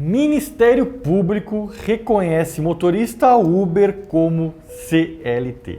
Ministério Público reconhece motorista Uber como CLT.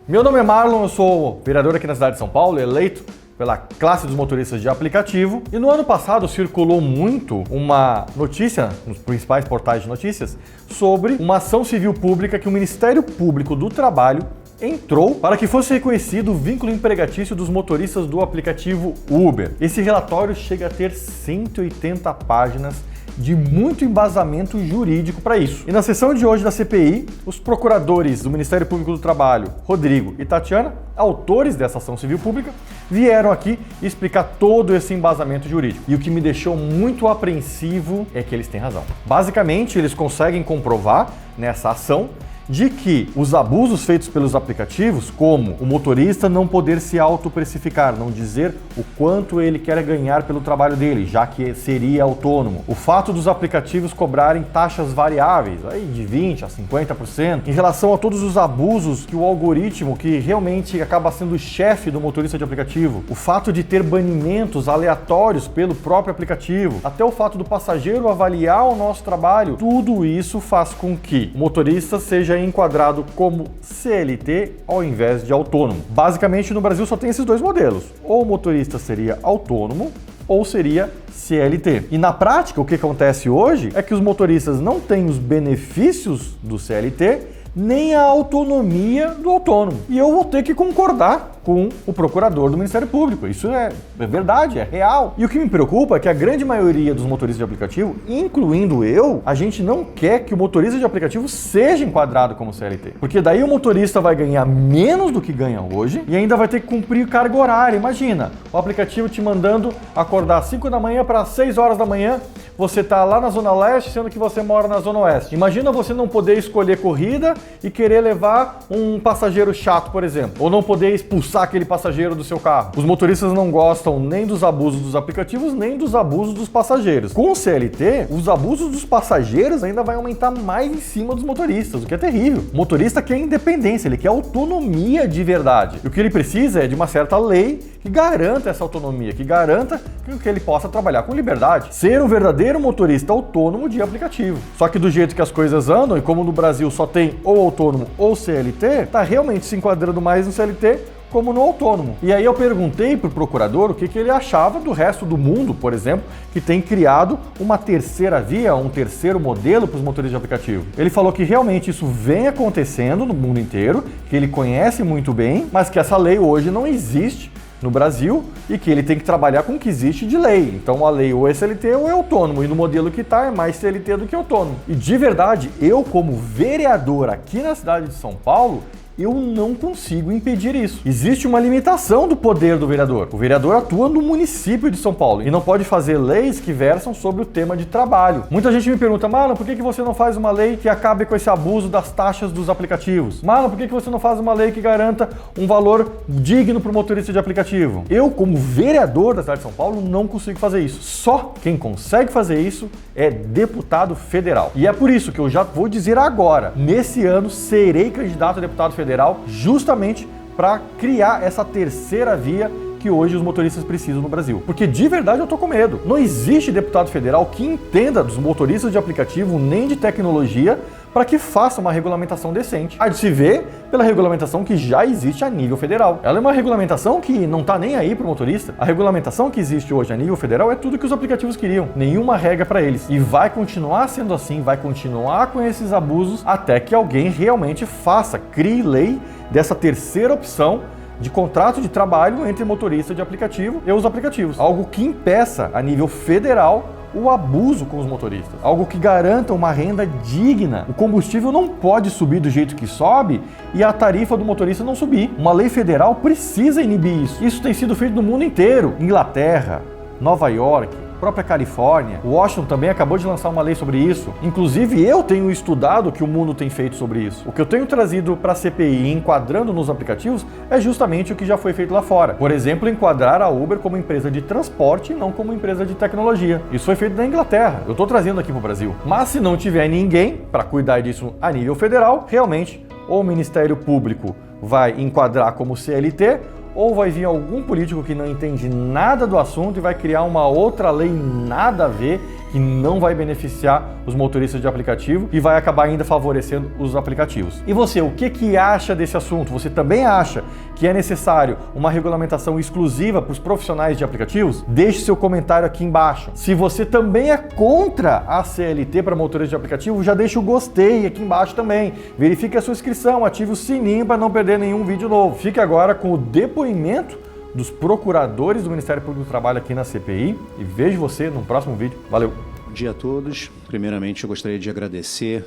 Meu nome é Marlon, eu sou vereador aqui na cidade de São Paulo, eleito pela classe dos motoristas de aplicativo. E no ano passado circulou muito uma notícia nos principais portais de notícias sobre uma ação civil pública que o Ministério Público do Trabalho entrou para que fosse reconhecido o vínculo empregatício dos motoristas do aplicativo Uber. Esse relatório chega a ter 180 páginas de muito embasamento jurídico para isso. E na sessão de hoje da CPI, os procuradores do Ministério Público do Trabalho, Rodrigo e Tatiana, autores dessa ação civil pública, vieram aqui explicar todo esse embasamento jurídico. E o que me deixou muito apreensivo é que eles têm razão. Basicamente, eles conseguem comprovar nessa ação de que os abusos feitos pelos aplicativos, como o motorista não poder se autoprecificar, não dizer o quanto ele quer ganhar pelo trabalho dele, já que seria autônomo, o fato dos aplicativos cobrarem taxas variáveis, aí de 20% a 50%, em relação a todos os abusos que o algoritmo, que realmente acaba sendo o chefe do motorista de aplicativo, o fato de ter banimentos aleatórios pelo próprio aplicativo, até o fato do passageiro avaliar o nosso trabalho, tudo isso faz com que o motorista seja enquadrado como CLT ao invés de autônomo. Basicamente, no Brasil só tem esses dois modelos. Ou o motorista seria autônomo ou seria CLT. E na prática, o que acontece hoje é que os motoristas não têm os benefícios do CLT nem a autonomia do autônomo. E eu vou ter que concordar com o procurador do Ministério Público. Isso é verdade, é real. E o que me preocupa é que a grande maioria dos motoristas de aplicativo, incluindo eu, a gente não quer que o motorista de aplicativo seja enquadrado como CLT. Porque daí o motorista vai ganhar menos do que ganha hoje e ainda vai ter que cumprir carga horária. Imagina, o aplicativo te mandando acordar às 5 da manhã para 6 horas da manhã, você tá lá na Zona Leste, sendo que você mora na Zona Oeste. Imagina você não poder escolher corrida e querer levar um passageiro chato, por exemplo, ou não poder expulsar aquele passageiro do seu carro. Os motoristas não gostam nem dos abusos dos aplicativos, nem dos abusos dos passageiros. Com o CLT, os abusos dos passageiros ainda vai aumentar mais em cima dos motoristas, o que é terrível. O motorista quer independência, ele quer autonomia de verdade. E o que ele precisa é de uma certa lei que garanta essa autonomia, que garanta que ele possa trabalhar com liberdade. Ser um verdadeiro motorista autônomo de aplicativo. Só que do jeito que as coisas andam, e como no Brasil só tem ou autônomo ou CLT, tá realmente se enquadrando mais no CLT como no autônomo. E aí eu perguntei pro procurador o que ele achava do resto do mundo, por exemplo, que tem criado uma terceira via, um terceiro modelo para os motoristas de aplicativo. Ele falou que realmente isso vem acontecendo no mundo inteiro, que ele conhece muito bem, mas que essa lei hoje não existe no Brasil e que ele tem que trabalhar com o que existe de lei. Então a lei ou é CLT ou é autônomo, e no modelo que está é mais CLT do que autônomo. E de verdade, eu como vereador aqui na cidade de São Paulo, eu não consigo impedir isso. Existe uma limitação do poder do vereador. O vereador atua no município de São Paulo e não pode fazer leis que versam sobre o tema de trabalho. Muita gente me pergunta, Marlon, por que você não faz uma lei que acabe com esse abuso das taxas dos aplicativos? Marlon, por que você não faz uma lei que garanta um valor digno para o motorista de aplicativo? Eu, como vereador da cidade de São Paulo, não consigo fazer isso. Só quem consegue fazer isso é deputado federal. E é por isso que eu já vou dizer agora, nesse ano serei candidato a deputado federal justamente para criar essa terceira via que hoje os motoristas precisam no Brasil. Porque de verdade eu tô com medo. Não existe deputado federal que entenda dos motoristas de aplicativo nem de tecnologia para que faça uma regulamentação decente. Há de se ver pela regulamentação que já existe a nível federal. Ela é uma regulamentação que não tá nem aí pro motorista. A regulamentação que existe hoje a nível federal é tudo que os aplicativos queriam. Nenhuma regra para eles. E vai continuar sendo assim, vai continuar com esses abusos até que alguém realmente faça, crie lei dessa terceira opção de contrato de trabalho entre motorista de aplicativo e os aplicativos. Algo que impeça a nível federal o abuso com os motoristas. Algo que garanta uma renda digna. O combustível não pode subir do jeito que sobe e a tarifa do motorista não subir. Uma lei federal precisa inibir isso. Isso tem sido feito no mundo inteiro. Inglaterra, Nova York, própria Califórnia, Washington também acabou de lançar uma lei sobre isso. Inclusive eu tenho estudado o que o mundo tem feito sobre isso. O que eu tenho trazido para a CPI enquadrando nos aplicativos é justamente o que já foi feito lá fora. Por exemplo, enquadrar a Uber como empresa de transporte e não como empresa de tecnologia. Isso foi feito na Inglaterra. Eu estou trazendo aqui para o Brasil. Mas se não tiver ninguém para cuidar disso a nível federal, realmente ou o Ministério Público vai enquadrar como CLT ou vai vir algum político que não entende nada do assunto e vai criar uma outra lei nada a ver, que não vai beneficiar os motoristas de aplicativo e vai acabar ainda favorecendo os aplicativos. E você, o que acha desse assunto? Você também acha que é necessário uma regulamentação exclusiva para os profissionais de aplicativos? Deixe seu comentário aqui embaixo. Se você também é contra a CLT para motoristas de aplicativo, já deixa o gostei aqui embaixo também. Verifique a sua inscrição, ative o sininho para não perder nenhum vídeo novo. Fique agora com o depoimento dos procuradores do Ministério Público do Trabalho aqui na CPI e vejo você no próximo vídeo. Valeu! Bom dia a todos. Primeiramente, eu gostaria de agradecer,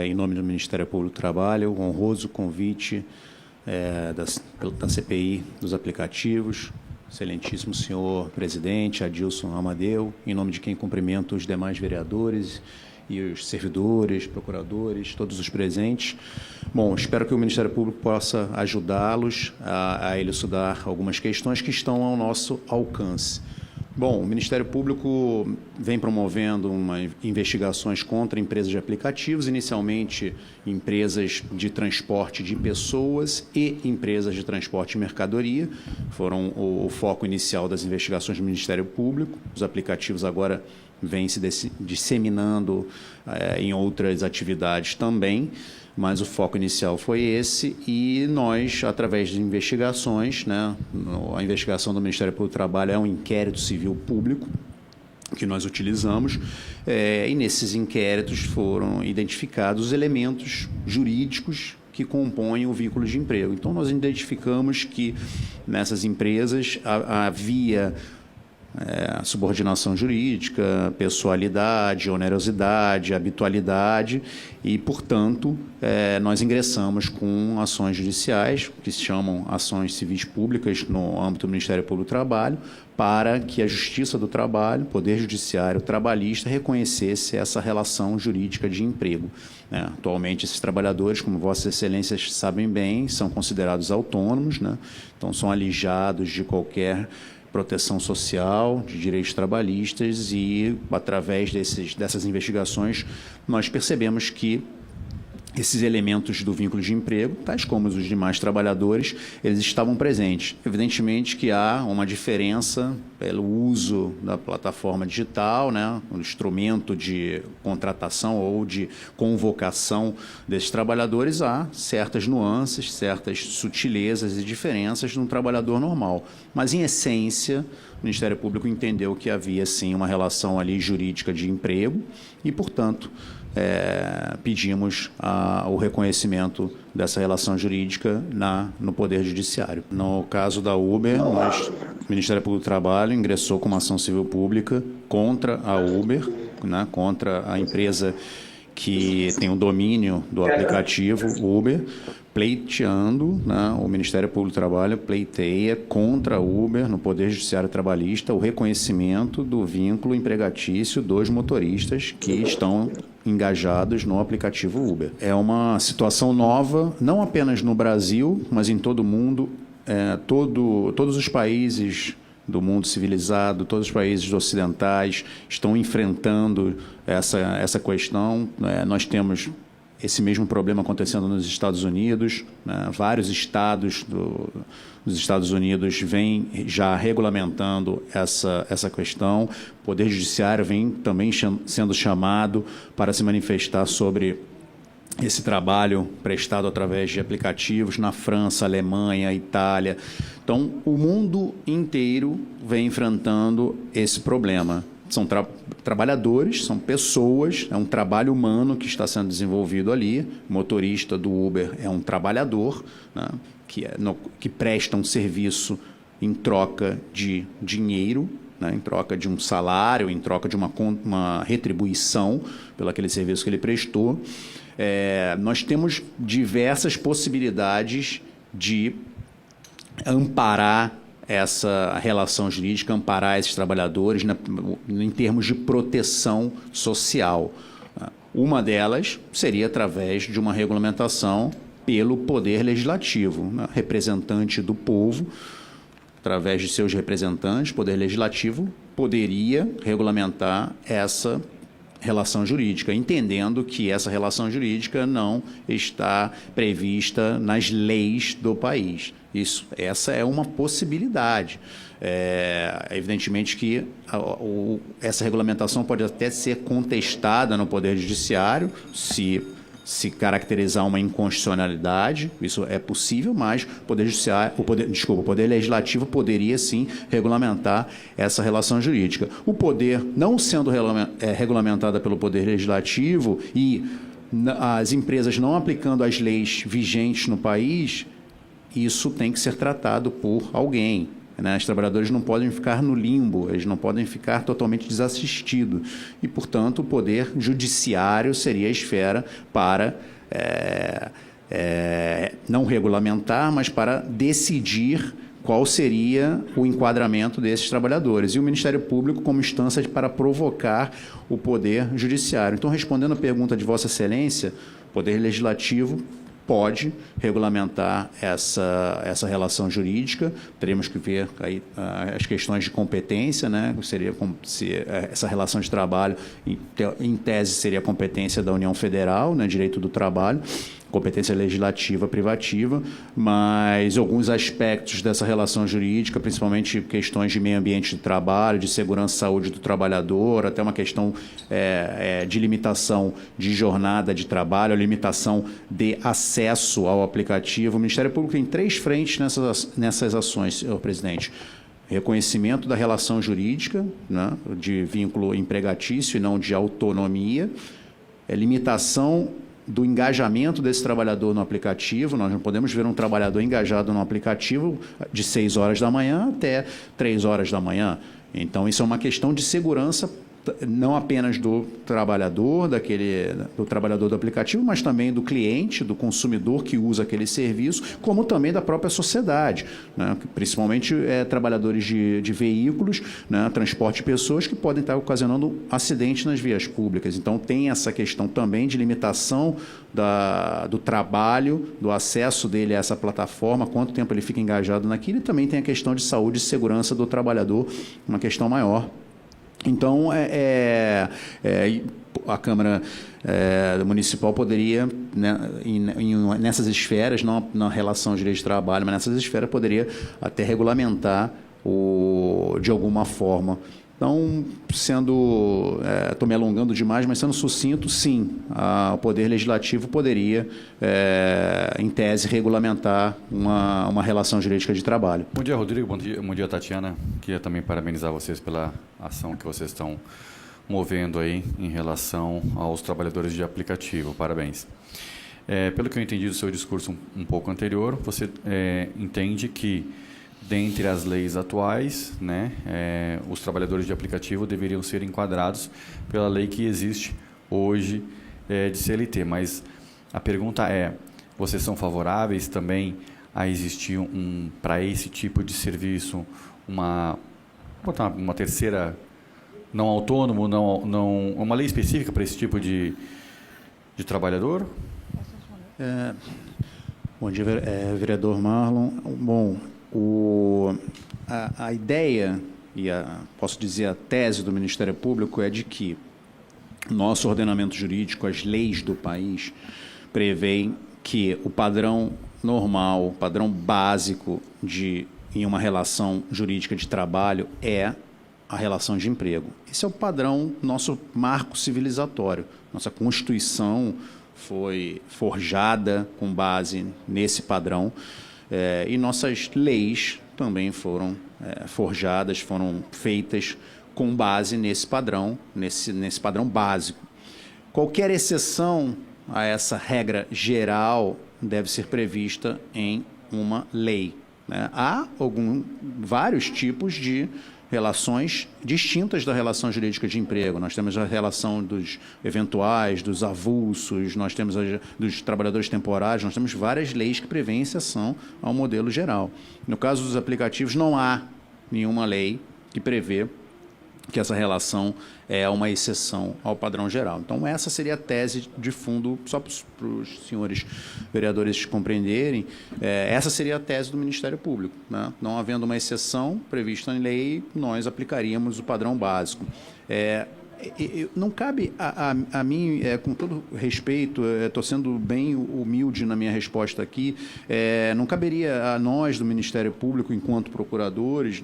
em nome do Ministério Público do Trabalho, o honroso convite da CPI dos aplicativos. Excelentíssimo senhor presidente Adilson Amadeu, em nome de quem cumprimento os demais vereadores e os servidores, procuradores, todos os presentes. Bom, espero que o Ministério Público possa ajudá-los a elucidar algumas questões que estão ao nosso alcance. Bom, o Ministério Público vem promovendo investigações contra empresas de aplicativos, inicialmente empresas de transporte de pessoas e empresas de transporte de mercadoria. Foram o foco inicial das investigações do Ministério Público. Os aplicativos agora vêm se disseminando em outras atividades também, mas o foco inicial foi esse e nós, através de investigações, a investigação do Ministério Público do Trabalho é um inquérito civil público que nós utilizamos e nesses inquéritos foram identificados os elementos jurídicos que compõem o vínculo de emprego. Então, nós identificamos que nessas empresas havia subordinação jurídica, pessoalidade, onerosidade, habitualidade e, portanto, nós ingressamos com ações judiciais, que se chamam ações civis públicas no âmbito do Ministério Público do Trabalho, para que a Justiça do Trabalho, Poder Judiciário Trabalhista, reconhecesse essa relação jurídica de emprego. Atualmente, esses trabalhadores, como Vossas Excelências sabem bem, são considerados autônomos, então são alijados de qualquer proteção social, de direitos trabalhistas e, através dessas investigações, nós percebemos que esses elementos do vínculo de emprego, tais como os demais trabalhadores, eles estavam presentes. Evidentemente que há uma diferença pelo uso da plataforma digital, um instrumento de contratação ou de convocação desses trabalhadores, há certas nuances, certas sutilezas e diferenças de um trabalhador normal. Mas, em essência, o Ministério Público entendeu que havia, sim, uma relação ali jurídica de emprego e, portanto, pedimos o reconhecimento dessa relação jurídica no Poder Judiciário. No caso da Uber, o Ministério Público do Trabalho ingressou com uma ação civil pública contra a Uber, contra a empresa que tem o domínio do aplicativo Uber, pleiteando, o Ministério Público do Trabalho pleiteia contra a Uber no Poder Judiciário Trabalhista o reconhecimento do vínculo empregatício dos motoristas que estão engajados no aplicativo Uber. É uma situação nova, não apenas no Brasil, mas em todo o mundo. Todos os países do mundo civilizado, todos os países ocidentais estão enfrentando essa questão. Nós temos esse mesmo problema acontecendo nos Estados Unidos. Vários estados dos Estados Unidos vêm já regulamentando essa questão. O Poder Judiciário vem também sendo chamado para se manifestar sobre esse trabalho prestado através de aplicativos na França, Alemanha, Itália. Então, o mundo inteiro vem enfrentando esse problema. São trabalhadores, são pessoas, é um trabalho humano que está sendo desenvolvido ali. O motorista do Uber é um trabalhador, que presta um serviço em troca de dinheiro, em troca de um salário, em troca de uma retribuição pelo aquele serviço que ele prestou. Nós temos diversas possibilidades de amparar essa relação jurídica, amparar esses trabalhadores em termos de proteção social. Uma delas seria através de uma regulamentação pelo Poder Legislativo, representante do povo, através de seus representantes, o Poder Legislativo poderia regulamentar essa relação jurídica, entendendo que essa relação jurídica não está prevista nas leis do país. Essa é uma possibilidade. Evidentemente que essa regulamentação pode até ser contestada no Poder Judiciário, se caracterizar uma inconstitucionalidade, isso é possível, mas o Poder Legislativo poderia sim regulamentar essa relação jurídica. O poder não sendo regulamentada pelo Poder Legislativo e as empresas não aplicando as leis vigentes no país, isso tem que ser tratado por alguém. Né? Os trabalhadores não podem ficar no limbo, eles não podem ficar totalmente desassistidos. E, portanto, o Poder Judiciário seria a esfera para não regulamentar, mas para decidir qual seria o enquadramento desses trabalhadores. E o Ministério Público como instância para provocar o Poder Judiciário. Então, respondendo a pergunta de Vossa Excelência, o Poder Legislativo pode regulamentar essa relação jurídica. Teremos que ver aí as questões de competência, né? Seria como se essa relação de trabalho, em tese, seria a competência da União Federal, né? Direito do trabalho, competência legislativa privativa, mas alguns aspectos dessa relação jurídica, principalmente questões de meio ambiente de trabalho, de segurança e saúde do trabalhador, até uma questão de limitação de jornada de trabalho, limitação de acesso ao aplicativo. O Ministério Público tem 3 frentes nessas ações, senhor presidente. Reconhecimento da relação jurídica, né, de vínculo empregatício e não de autonomia, limitação do engajamento desse trabalhador no aplicativo. Nós não podemos ver um trabalhador engajado no aplicativo de 6 horas da manhã até 3 horas da manhã. Então, isso é uma questão de segurança, não apenas do trabalhador, do trabalhador do aplicativo, mas também do cliente, do consumidor que usa aquele serviço, como também da própria sociedade, né? Principalmente trabalhadores de veículos, né? Transporte de pessoas que podem estar ocasionando acidentes nas vias públicas. Então, tem essa questão também de limitação do trabalho, do acesso dele a essa plataforma, quanto tempo ele fica engajado naquilo, e também tem a questão de saúde e segurança do trabalhador, uma questão maior. Então, a Câmara Municipal poderia, né, nessas esferas, não na relação de direito de trabalho, mas nessas esferas, poderia até regulamentar de alguma forma. Então, estou me alongando demais, mas sendo sucinto, sim, o Poder Legislativo poderia, em tese, regulamentar uma relação jurídica de trabalho. Bom dia, Rodrigo. Bom dia, Tatiana. Queria também parabenizar vocês pela ação que vocês estão movendo aí em relação aos trabalhadores de aplicativo. Parabéns. Pelo que eu entendi do seu discurso um pouco anterior, você entende que, dentre as leis atuais, né, os trabalhadores de aplicativo deveriam ser enquadrados pela lei que existe hoje de CLT. Mas a pergunta é, vocês são favoráveis também a existir para esse tipo de serviço uma terceira, não autônomo, não uma lei específica para esse tipo de trabalhador? Bom dia, vereador Marlon. Bom, a ideia e posso dizer a tese do Ministério Público é de que nosso ordenamento jurídico, as leis do país, prevêem que o padrão normal, o padrão básico em uma relação jurídica de trabalho é a relação de emprego. Esse é o padrão, nosso marco civilizatório. Nossa Constituição foi forjada com base nesse padrão. E nossas leis também foram forjadas, foram feitas com base nesse padrão, nesse padrão básico. Qualquer exceção a essa regra geral deve ser prevista em uma lei, né? Há vários tipos de relações distintas da relação jurídica de emprego. Nós temos a relação dos eventuais, dos avulsos, nós temos dos trabalhadores temporários, nós temos várias leis que prevêem exceção ao modelo geral. No caso dos aplicativos, não há nenhuma lei que prevê que essa relação é uma exceção ao padrão geral. Então, essa seria a tese de fundo, só para os senhores vereadores compreenderem, essa seria a tese do Ministério Público, né? Não havendo uma exceção prevista em lei, nós aplicaríamos o padrão básico. Não cabe a mim, com todo respeito, estou sendo bem humilde na minha resposta aqui, não caberia a nós do Ministério Público, enquanto procuradores,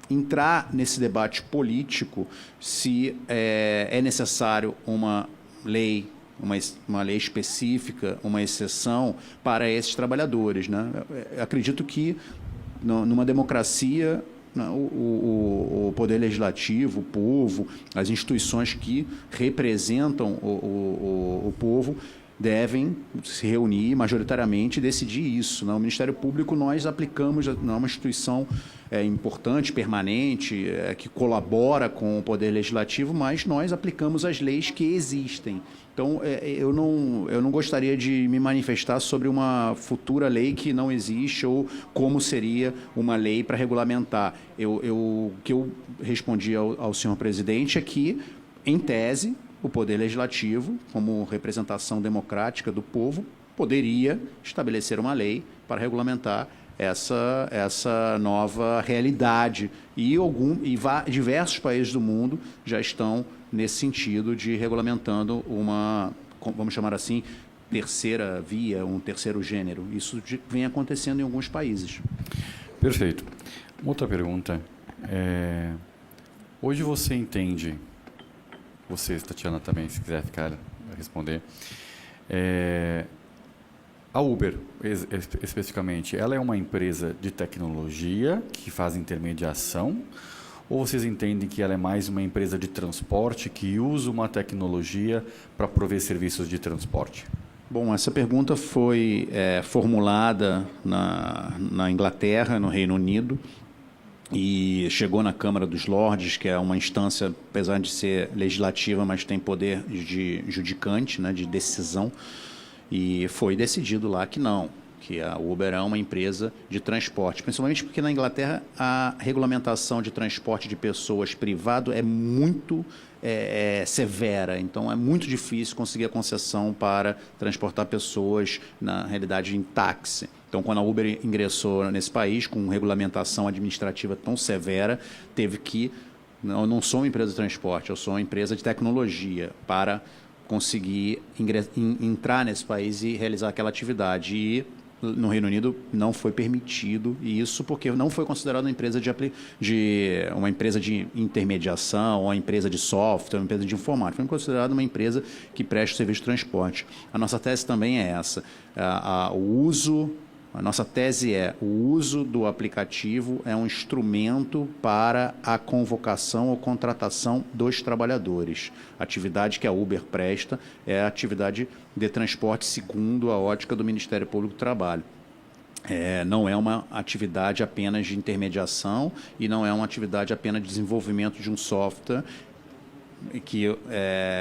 entrar nesse debate político se é necessário uma lei, uma lei específica, uma exceção para esses trabalhadores, né? Acredito que numa democracia, o poder legislativo, o povo, as instituições que representam o povo devem se reunir majoritariamente e decidir isso, né? O Ministério Público nós aplicamos, não é uma instituição importante, permanente, que colabora com o Poder Legislativo, mas nós aplicamos as leis que existem. Então, eu não gostaria de me manifestar sobre uma futura lei que não existe ou como seria uma lei para regulamentar. O que eu respondi ao senhor presidente é que, em tese, o Poder Legislativo, como representação democrática do povo, poderia estabelecer uma lei para regulamentar essa nova realidade. E diversos países do mundo já estão nesse sentido de regulamentando uma, vamos chamar assim, terceira via, um terceiro gênero. Isso vem acontecendo em alguns países. Perfeito. Uma outra pergunta. Hoje você entende, você, Tatiana, também, se quiser ficar responder, a Uber, especificamente, ela é uma empresa de tecnologia que faz intermediação, ou vocês entendem que ela é mais uma empresa de transporte que usa uma tecnologia para prover serviços de transporte? Bom, essa pergunta foi formulada na Inglaterra, no Reino Unido, e chegou na Câmara dos Lordes, que é uma instância, apesar de ser legislativa, mas tem poder de judicante, né, de decisão, e foi decidido lá que não, que a Uber é uma empresa de transporte, principalmente porque na Inglaterra a regulamentação de transporte de pessoas privado é muito severa, então é muito difícil conseguir a concessão para transportar pessoas, na realidade, em táxi. Então, quando a Uber ingressou nesse país com regulamentação administrativa tão severa, teve que... Eu não sou uma empresa de transporte, eu sou uma empresa de tecnologia para conseguir entrar nesse país e realizar aquela atividade. E no Reino Unido não foi permitido isso porque não foi considerado uma empresa uma empresa de intermediação, uma empresa de software, uma empresa de informática. Foi considerado uma empresa que presta serviço de transporte. A nossa tese também é essa. A nossa tese o uso do aplicativo é um instrumento para a convocação ou contratação dos trabalhadores. A atividade que a Uber presta é a atividade de transporte segundo a ótica do Ministério Público do Trabalho. Não é uma atividade apenas de intermediação e não é uma atividade apenas de desenvolvimento de um software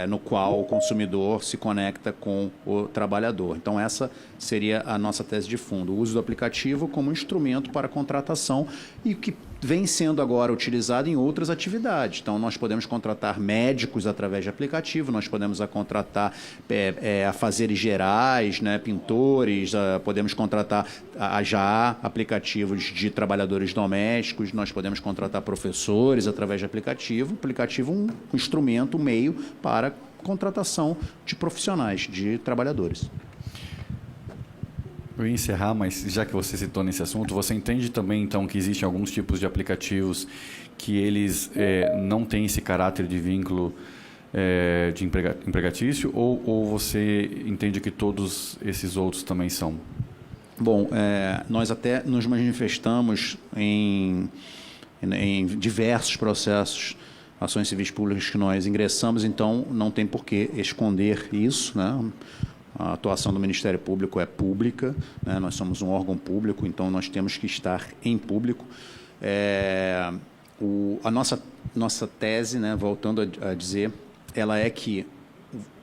no qual o consumidor se conecta com o trabalhador. Então, essa seria a nossa tese de fundo, o uso do aplicativo como instrumento para contratação e que vem sendo agora utilizado em outras atividades. Então, nós podemos contratar médicos através de aplicativo, nós podemos contratar afazeres gerais, né, pintores, podemos contratar já aplicativos de trabalhadores domésticos, nós podemos contratar professores através de aplicativo. Aplicativo um instrumento, um meio para contratação de profissionais, de trabalhadores. Eu ia encerrar, mas já que você citou nesse assunto, você entende também, então, que existem alguns tipos de aplicativos que eles não têm esse caráter de vínculo de empregatício, ou você entende que todos esses outros também são? Bom, nós até nos manifestamos em diversos processos, ações civis públicas que nós ingressamos, então não tem por que esconder isso, né? A atuação do Ministério Público é pública, né? Nós somos um órgão público, então nós temos que estar em público. A nossa tese, né, voltando a dizer, ela é que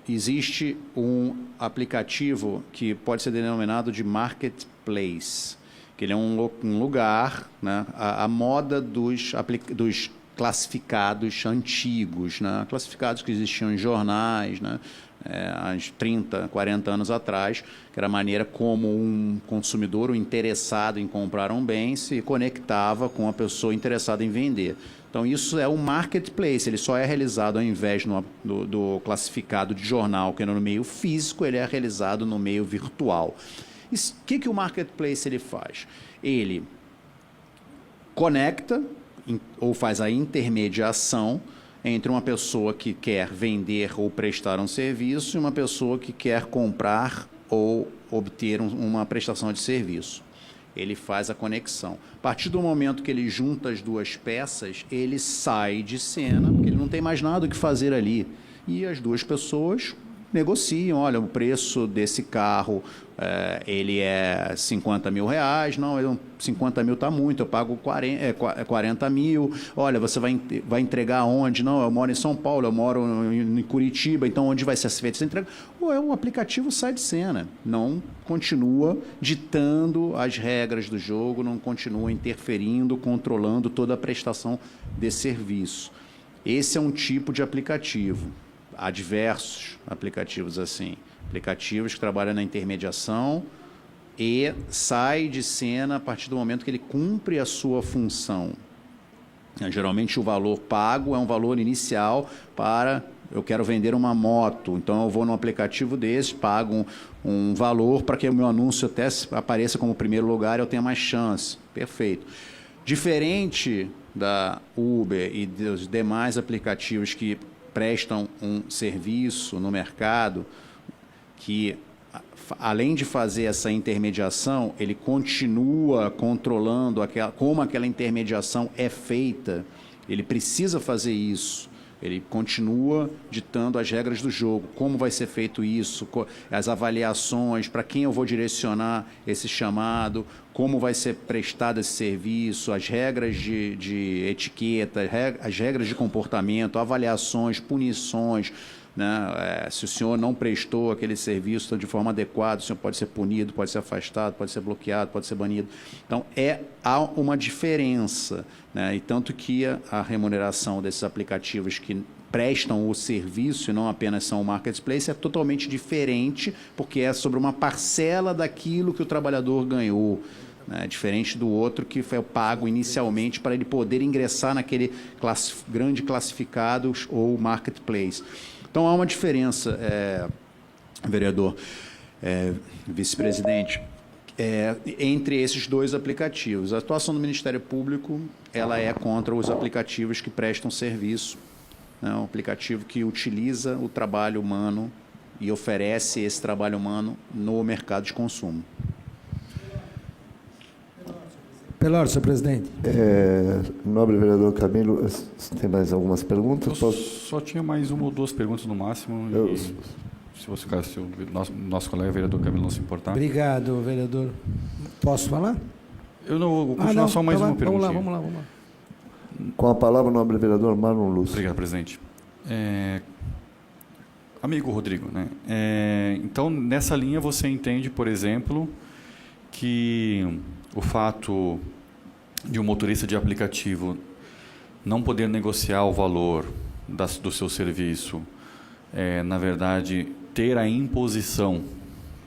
existe um aplicativo que pode ser denominado de marketplace, que ele é um lugar, né, a moda dos classificados antigos, né? Classificados que existiam em jornais, né? Há 30, 40 anos atrás, que era a maneira como um consumidor, um interessado em comprar um bem, se conectava com a pessoa interessada em vender. Então, isso é um marketplace, ele só é realizado ao invés do classificado de jornal, que é no meio físico, ele é realizado no meio virtual. O que o marketplace ele faz? Ele conecta ou faz a intermediação entre uma pessoa que quer vender ou prestar um serviço e uma pessoa que quer comprar ou obter uma prestação de serviço. Ele faz a conexão. A partir do momento que ele junta as duas peças, ele sai de cena, porque ele não tem mais nada o que fazer ali. E as duas pessoas negociam, olha, o preço desse carro, ele é 50 mil reais, não, 50 mil está muito, eu pago 40 mil, olha, você vai entregar onde? Não, eu moro em São Paulo, eu moro em Curitiba, então onde vai ser feita essa entrega? O aplicativo sai de cena, não continua ditando as regras do jogo, não continua interferindo, controlando toda a prestação de serviço. Esse é um tipo de aplicativo. Há diversos aplicativos assim, aplicativos que trabalham na intermediação e sai de cena a partir do momento que ele cumpre a sua função. Geralmente o valor pago é um valor inicial para, eu quero vender uma moto, então eu vou num aplicativo desse, pago um valor para que o meu anúncio até apareça como primeiro lugar e eu tenha mais chance. Perfeito. Diferente da Uber e dos demais aplicativos que prestam um serviço no mercado que, além de fazer essa intermediação, ele continua controlando como aquela intermediação é feita. Ele precisa fazer isso. Ele continua ditando as regras do jogo, como vai ser feito isso, as avaliações, para quem eu vou direcionar esse chamado, como vai ser prestado esse serviço, as regras de etiqueta, as regras de comportamento, avaliações, punições, né? Se o senhor não prestou aquele serviço de forma adequada, o senhor pode ser punido, pode ser afastado, pode ser bloqueado, pode ser banido. Então, há uma diferença, né? E tanto que a remuneração desses aplicativos que prestam o serviço e não apenas são o marketplace é totalmente diferente, porque é sobre uma parcela daquilo que o trabalhador ganhou, né? Diferente do outro que foi pago inicialmente para ele poder ingressar naquele grande classificado ou marketplace. Então, há uma diferença, vereador, vice-presidente, entre esses dois aplicativos. A atuação do Ministério Público ela é contra os aplicativos que prestam serviço, né? Um aplicativo que utiliza o trabalho humano e oferece esse trabalho humano no mercado de consumo. Pelor, senhor presidente. Nobre vereador Camilo, tem mais algumas perguntas? Eu só tinha mais uma ou duas perguntas no máximo. Se o nosso colega vereador Camilo não se importar. Obrigado, vereador. Posso falar? Eu não vou continuar só mais uma pergunta. Vamos lá. Com a palavra, o nobre vereador Marlon Lúcio. Obrigado, presidente. Amigo Rodrigo, né? Então, nessa linha, você entende, por exemplo, que o fato de um motorista de aplicativo não poder negociar o valor do seu serviço, na verdade, ter a imposição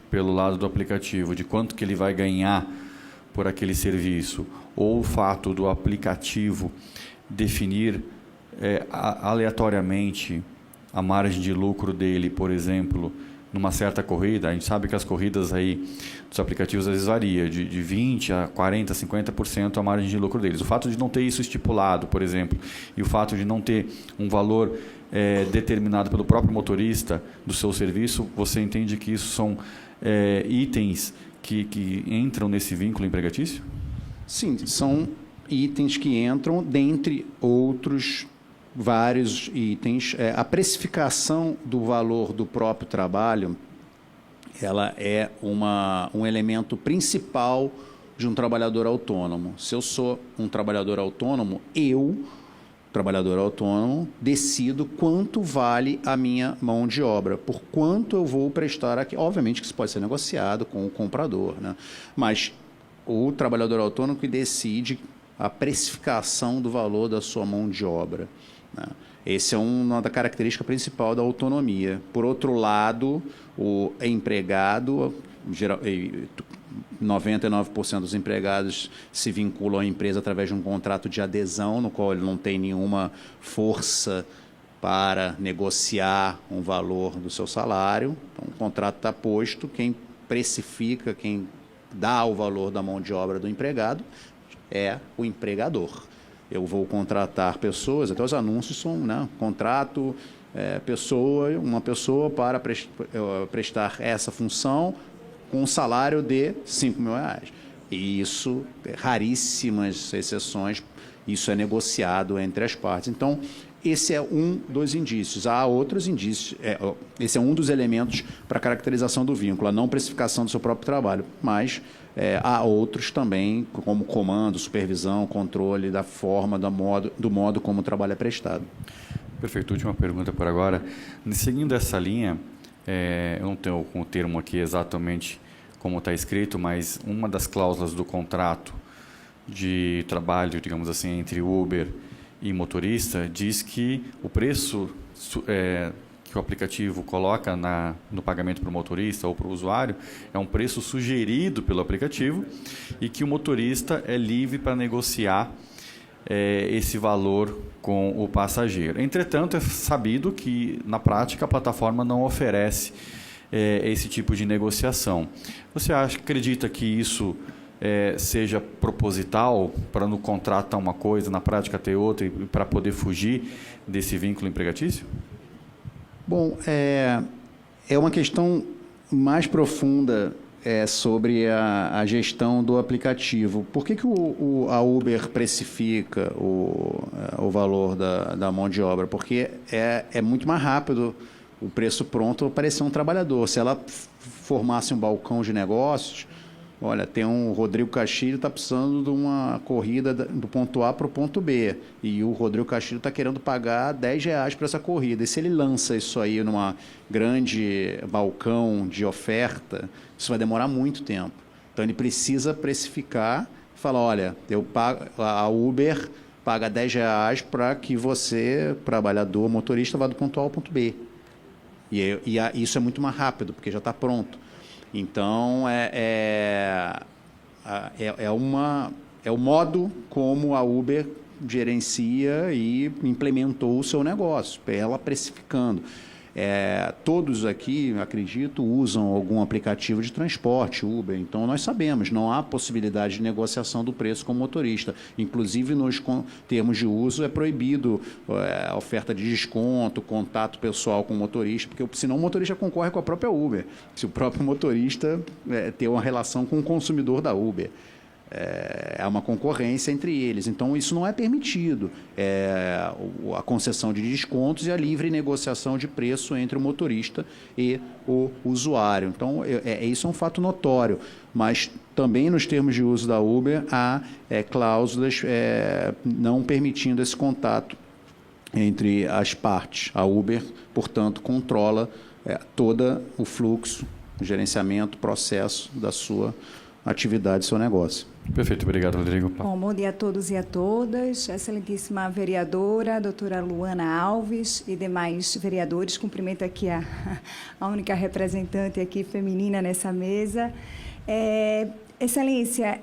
pelo lado do aplicativo de quanto que ele vai ganhar por aquele serviço, ou o fato do aplicativo definir aleatoriamente a margem de lucro dele, por exemplo, numa certa corrida. A gente sabe que as corridas aí dos aplicativos às vezes varia de 20% a 40%, 50% a margem de lucro deles. O fato de não ter isso estipulado, por exemplo, e o fato de não ter um valor determinado pelo próprio motorista do seu serviço, você entende que isso são itens que entram nesse vínculo empregatício? Sim, são itens que entram, dentre outros vários itens. A precificação do valor do próprio trabalho, ela é um elemento principal de um trabalhador autônomo. Se eu sou um trabalhador autônomo, trabalhador autônomo, decido quanto vale a minha mão de obra, por quanto eu vou prestar aqui. Obviamente que isso pode ser negociado com o comprador, né? Mas o trabalhador autônomo que decide a precificação do valor da sua mão de obra, né? Essa é uma da característica principal da autonomia. Por outro lado, o empregado, 99% dos empregados se vinculam à empresa através de um contrato de adesão, no qual ele não tem nenhuma força para negociar um valor do seu salário. Então, o contrato está posto, quem precifica, quem dá o valor da mão de obra do empregado é o empregador. Eu vou contratar pessoas, até os anúncios são, né, contrato, uma pessoa para prestar essa função com um salário de R$5.000. E isso, raríssimas exceções, isso é negociado entre as partes. Então, esse é um dos indícios. Há outros indícios, esse é um dos elementos para a caracterização do vínculo, a não precificação do seu próprio trabalho, mas há outros também, como comando, supervisão, controle da forma, do modo como o trabalho é prestado. Perfeito. Última pergunta por agora. Seguindo essa linha, eu não tenho o termo aqui exatamente como está escrito, mas uma das cláusulas do contrato de trabalho, digamos assim, entre Uber e motorista, diz que o preço que o aplicativo coloca no pagamento para o motorista ou para o usuário é um preço sugerido pelo aplicativo e que o motorista é livre para negociar esse valor com o passageiro. Entretanto, é sabido que, na prática, a plataforma não oferece esse tipo de negociação. Você acredita que isso seja proposital para no contrato estar uma coisa, na prática ter outra, e para poder fugir desse vínculo empregatício? Bom, é uma questão mais profunda sobre a gestão do aplicativo. Por que a Uber precifica o valor da mão de obra? Porque é muito mais rápido o preço pronto aparecer um trabalhador. Se ela formasse um balcão de negócios, olha, tem um Rodrigo Castilho está precisando de uma corrida do ponto A para o ponto B, e o Rodrigo Castilho está querendo pagar R$10 para essa corrida. E se ele lança isso aí numa grande balcão de oferta, isso vai demorar muito tempo. Então ele precisa precificar e falar, olha, a Uber paga R$10 para que você, trabalhador, motorista, vá do ponto A ao ponto B. E isso é muito mais rápido, porque já está pronto. Então, é o modo como a Uber gerencia e implementou o seu negócio, ela precificando. Todos aqui, acredito, usam algum aplicativo de transporte, Uber. Então, nós sabemos, não há possibilidade de negociação do preço com o motorista. Inclusive, nos termos de uso, é proibido a oferta de desconto, contato pessoal com o motorista, porque senão o motorista concorre com a própria Uber, se o próprio motorista tem uma relação com o consumidor da Uber. É uma concorrência entre eles. Então, isso não é permitido. A concessão de descontos e a livre negociação de preço entre o motorista e o usuário. Então, isso é um fato notório. Mas também nos termos de uso da Uber há cláusulas não permitindo esse contato entre as partes. A Uber, portanto, controla todo o fluxo, o gerenciamento, processo da sua atividade, seu negócio. Perfeito, obrigado, Rodrigo. Bom dia a todos e a todas. Excelentíssima vereadora, doutora Luana Alves e demais vereadores. Cumprimento aqui a única representante aqui feminina nessa mesa. Excelência,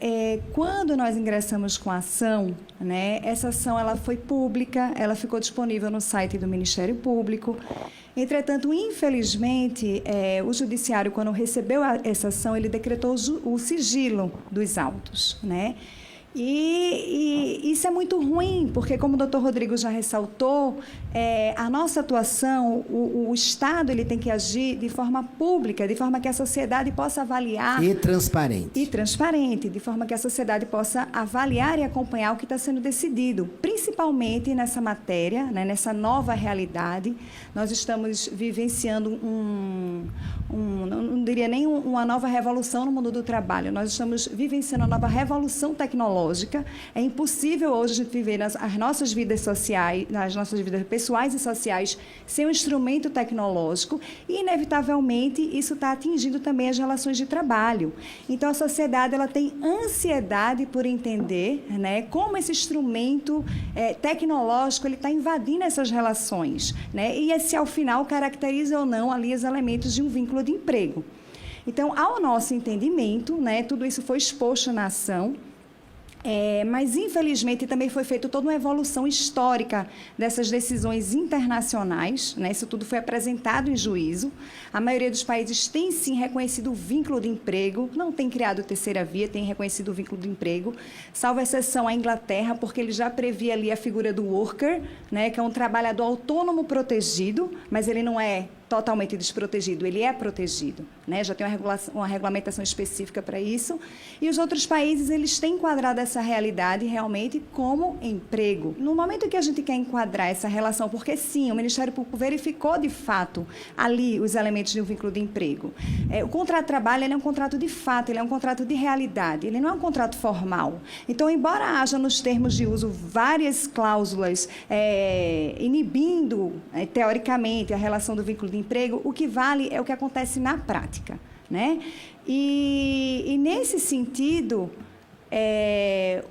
quando nós ingressamos com a ação, né, essa ação ela foi pública, ela ficou disponível no site do Ministério Público. Entretanto, infelizmente, o Judiciário, quando recebeu essa ação, ele decretou o sigilo dos autos, né? E isso é muito ruim, porque, como o doutor Rodrigo já ressaltou, a nossa atuação, o Estado ele tem que agir de forma pública, de forma que a sociedade possa avaliar... E transparente. E transparente, de forma que a sociedade possa avaliar e acompanhar o que está sendo decidido, principalmente nessa matéria, né, nessa nova realidade. Nós estamos vivenciando não diria nem uma nova revolução no mundo do trabalho, nós estamos vivenciando uma nova revolução tecnológica, tecnológica. É impossível hoje a gente viver as nossas vidas sociais, nas nossas vidas pessoais e sociais, sem um instrumento tecnológico e, inevitavelmente, isso está atingindo também as relações de trabalho. Então, a sociedade ela tem ansiedade por entender, né, como esse instrumento tecnológico ele está invadindo essas relações, né, e se, ao final, caracteriza ou não ali os elementos de um vínculo de emprego. Então, ao nosso entendimento, né, tudo isso foi exposto na ação, mas, infelizmente, também foi feita toda uma evolução histórica dessas decisões internacionais, né? Isso tudo foi apresentado em juízo. A maioria dos países tem, sim, reconhecido o vínculo de emprego, não tem criado terceira via, tem reconhecido o vínculo de emprego, salvo exceção a Inglaterra, porque ele já previa ali a figura do worker, né? Que é um trabalhador autônomo protegido, mas ele não é totalmente desprotegido, ele é protegido, né? Já tem uma regulamentação específica para isso. E os outros países, eles têm enquadrado essa realidade realmente como emprego. No momento que a gente quer enquadrar essa relação, porque sim, o Ministério Público verificou de fato ali os elementos de um vínculo de emprego. O contrato de trabalho ele é um contrato de fato, ele é um contrato de realidade, ele não é um contrato formal. Então, embora haja nos termos de uso várias cláusulas inibindo, teoricamente, a relação do vínculo de emprego, o que vale é o que acontece na prática, né? E nesse sentido,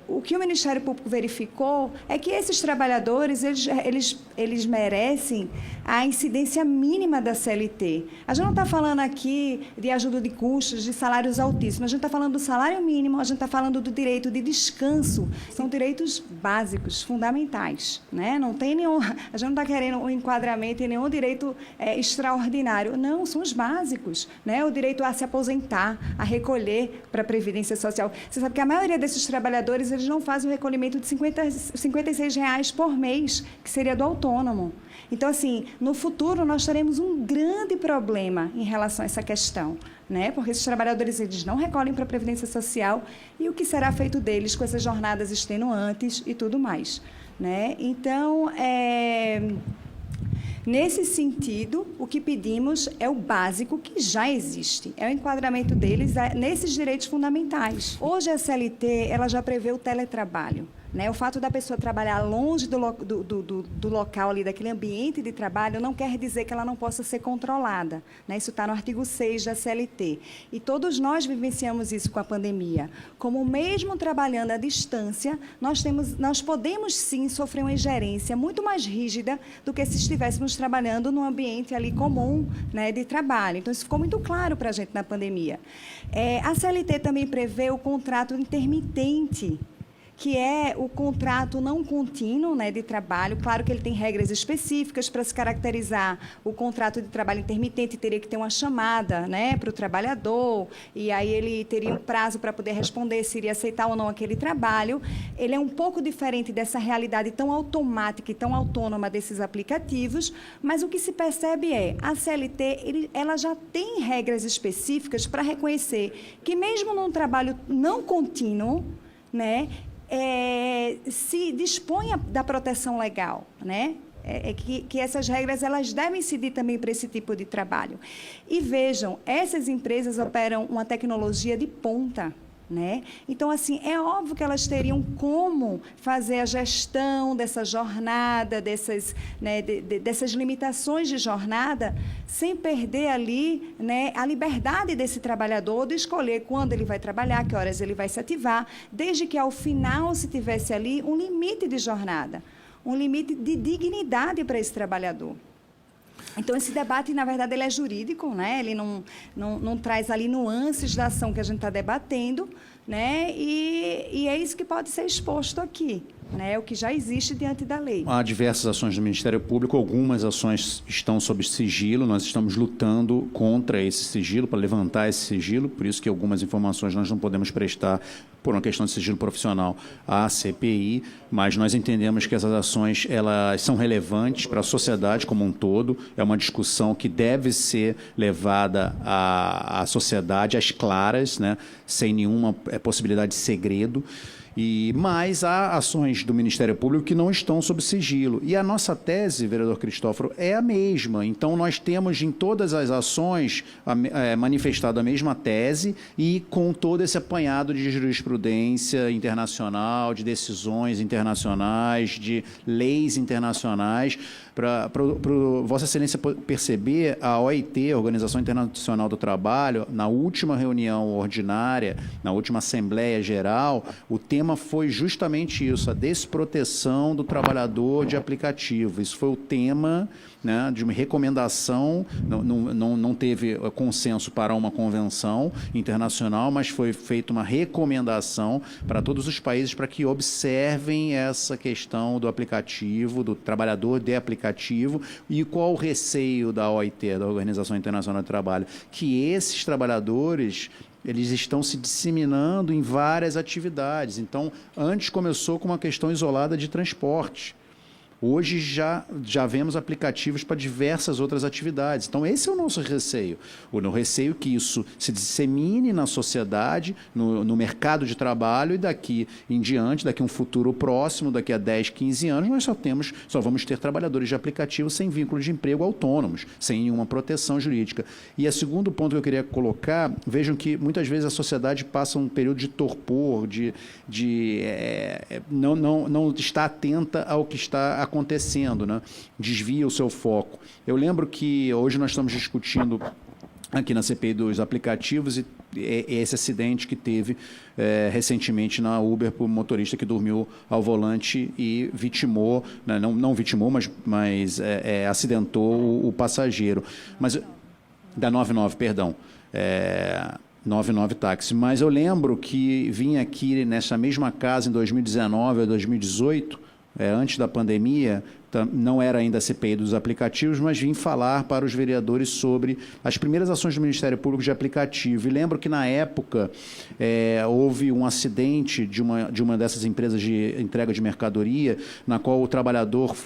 o que o Ministério Público verificou é que esses trabalhadores, eles merecem a incidência mínima da CLT. A gente não está falando aqui de ajuda de custos, de salários altíssimos, a gente está falando do salário mínimo, a gente está falando do direito de descanso. São direitos básicos, fundamentais, né? Não tem nenhum, a gente não está querendo um enquadramento em nenhum direito extraordinário. Não, são os básicos, né? O direito a se aposentar, a recolher para a Previdência Social. Você sabe que a maioria desses trabalhadores, eles não fazem o recolhimento de R$56 por mês, que seria do autônomo. Então, assim, no futuro nós teremos um grande problema em relação a essa questão, né? Porque esses trabalhadores, eles não recolhem para a Previdência Social e o que será feito deles com essas jornadas extenuantes e tudo mais, né? Então, nesse sentido, o que pedimos é o básico que já existe, é o enquadramento deles nesses direitos fundamentais. Hoje, a CLT ela já prevê o teletrabalho, né? O fato da pessoa trabalhar longe do local ali, daquele ambiente de trabalho, não quer dizer que ela não possa ser controlada, né? Isso está no artigo 6 da CLT. E todos nós vivenciamos isso com a pandemia. Como mesmo trabalhando à distância, nós podemos sim sofrer uma ingerência muito mais rígida do que se estivéssemos trabalhando num ambiente ali comum, né, de trabalho. Então, isso ficou muito claro para a gente na pandemia. A CLT também prevê o contrato intermitente, que é o contrato não contínuo, né, de trabalho. Claro que ele tem regras específicas para se caracterizar. O contrato de trabalho intermitente teria que ter uma chamada, né, para o trabalhador, e aí ele teria um prazo para poder responder se iria aceitar ou não aquele trabalho. Ele é um pouco diferente dessa realidade tão automática e tão autônoma desses aplicativos, mas o que se percebe a CLT ela já tem regras específicas para reconhecer que, mesmo num trabalho não contínuo, né, se dispõe da proteção legal, né? Que essas regras elas devem incidir também para esse tipo de trabalho. E vejam, essas empresas operam uma tecnologia de ponta, né? Então, assim, é óbvio que elas teriam como fazer a gestão dessa jornada, dessas limitações de jornada, sem perder ali, né, a liberdade desse trabalhador de escolher quando ele vai trabalhar, que horas ele vai se ativar, desde que, ao final, se tivesse ali um limite de jornada, um limite de dignidade para esse trabalhador. Então, esse debate, na verdade, ele é jurídico, né? Ele não traz ali nuances da ação que a gente está debatendo, né? E é isso que pode ser exposto aqui, né? O que já existe diante da lei. Há diversas ações do Ministério Público, algumas ações estão sob sigilo, nós estamos lutando contra esse sigilo, para levantar esse sigilo, por isso que algumas informações nós não podemos prestar por uma questão de sigilo profissional à CPI, mas nós entendemos que essas ações elas são relevantes para a sociedade como um todo, é uma discussão que deve ser levada à sociedade às claras, né, sem nenhuma possibilidade de segredo. Mas há ações do Ministério Público que não estão sob sigilo. E a nossa tese, vereador Cristóforo, é a mesma. Então, nós temos em todas as ações manifestado a mesma tese e com todo esse apanhado de jurisprudência internacional, de decisões internacionais, de leis internacionais, para Vossa Excelência perceber, a OIT, a Organização Internacional do Trabalho, na última reunião ordinária, na última Assembleia Geral, o tema foi justamente isso, a desproteção do trabalhador de aplicativo. Isso foi o tema, né, de uma recomendação, não teve consenso para uma convenção internacional, mas foi feita uma recomendação para todos os países para que observem essa questão do aplicativo, do trabalhador de aplicativo, e qual o receio da OIT, da Organização Internacional do Trabalho? Que esses trabalhadores eles estão se disseminando em várias atividades. Então, antes começou com uma questão isolada de transporte. Hoje já vemos aplicativos para diversas outras atividades. Então, esse é o nosso receio. O receio que isso se dissemine na sociedade, no mercado de trabalho, e daqui em diante, daqui a um futuro próximo, daqui a 10, 15 anos, nós só vamos ter trabalhadores de aplicativo sem vínculo de emprego autônomos, sem nenhuma proteção jurídica. E o segundo ponto que eu queria colocar, vejam que muitas vezes a sociedade passa um período de torpor, não está atenta ao que está acontecendo, né? Desvia o seu foco. Eu lembro que hoje nós estamos discutindo aqui na CPI dos aplicativos e esse acidente que teve recentemente na Uber por um motorista que dormiu ao volante e vitimou, né? não vitimou, mas acidentou o passageiro. Mas da 99, perdão. 99 táxi. Mas eu lembro que vim aqui nessa mesma casa em 2019 ou 2018, antes da pandemia, não era ainda a CPI dos aplicativos, mas vim falar para os vereadores sobre as primeiras ações do Ministério Público de aplicativo. E lembro que, na época, houve um acidente de uma dessas empresas de entrega de mercadoria, na qual o trabalhador